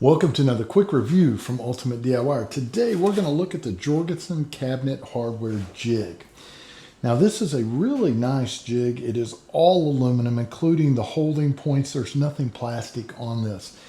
Welcome to another quick review from Ultimate DIY. Today we're going to look at the Jorgensen Cabinet Hardware Jig. Now this is a really nice jig. It is all aluminum, including the holding points. There's nothing plastic on this.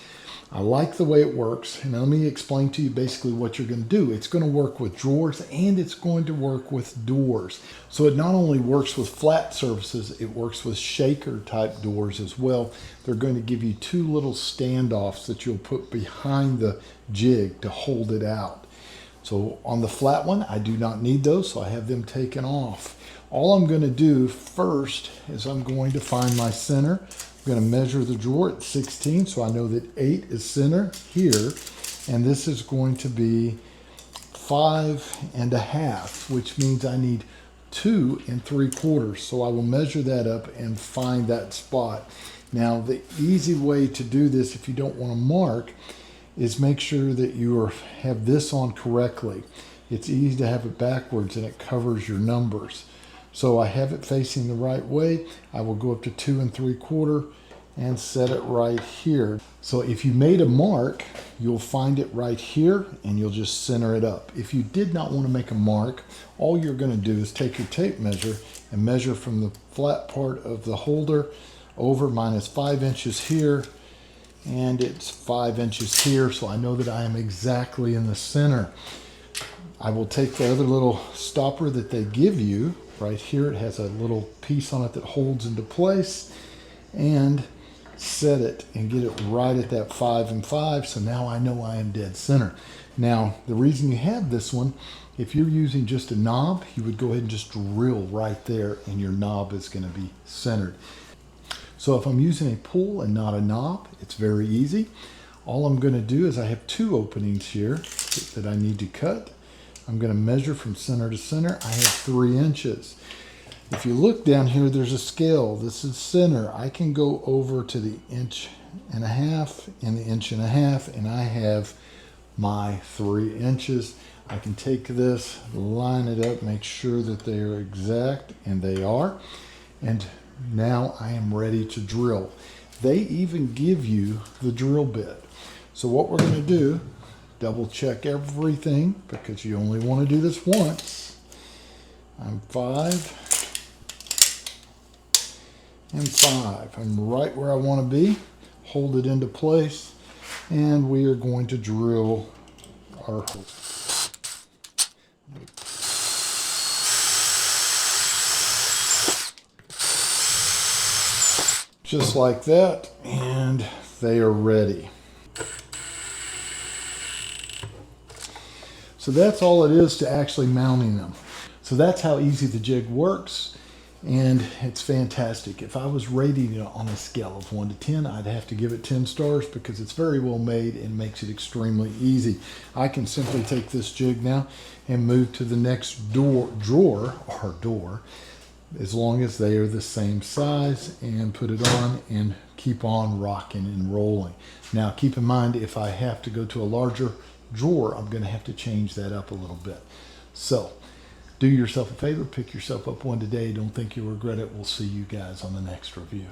I like the way it works, and let me explain to you basically what you're going to do. It's going to work with drawers and it's going to work with doors. So it not only works with flat surfaces, it works with shaker type doors as well. They're going to give you two little standoffs that you'll put behind the jig to hold it out. So on the flat one, I do not need those, so I have them taken off. All I'm going to do first is I'm going to find my center. I'm going to measure the drawer at 16, so I know that 8 is center here, and this is going to be 5.5, which means I need 2 3/4. So I will measure that up and find that spot. Now the easy way to do this, if you don't want to mark, is make sure that you have this on correctly. It's easy to have it backwards and it covers your numbers. So I have it facing the right way. I will go up to 2 3/4 and set it right here. So if you made a mark, you'll find it right here and you'll just center it up. If you did not want to make a mark, all you're going to do is take your tape measure and measure from the flat part of the holder over minus 5 inches here, and it's 5 inches here, so I know that I am exactly in the center. I will take the other little stopper that they give you. Right here it has a little piece on it that holds into place, and set it and get it right at that 5 5. So now I know I am dead center. Now the reason you have this one, if you're using just a knob, you would go ahead and just drill right there and your knob is going to be centered. So if I'm using a pull and not a knob, it's very easy. All I'm going to do is I have 2 openings here that I need to cut. I'm going to measure from center to center. I have 3 inches. If you look down here, there's a scale. This is center. I can go over to the 1.5 inches and the 1.5 inches, and I have my 3 inches. I can take this, line it up, make sure that they are exact, and they are. And now I am ready to drill. They even give you the drill bit. So what we're going to do, double check everything because you only want to do this once. I'm 5 and 5. I'm right where I want to be. Hold it into place, and we are going to drill our hole. Just like that, and they are ready. So that's all it is to actually mounting them. So that's how easy the jig works, and it's fantastic. If I was rating it on a scale of 1 to 10, I'd have to give it 10 stars because it's very well made and makes it extremely easy. I can simply take this jig now and move to the next drawer, as long as they are the same size, and put it on and keep on rocking and rolling. Now keep in mind, if I have to go to a larger drawer, I'm going to have to change that up a little bit. So do yourself a favor, pick yourself up one today. Don't think you'll regret it. We'll see you guys on the next review.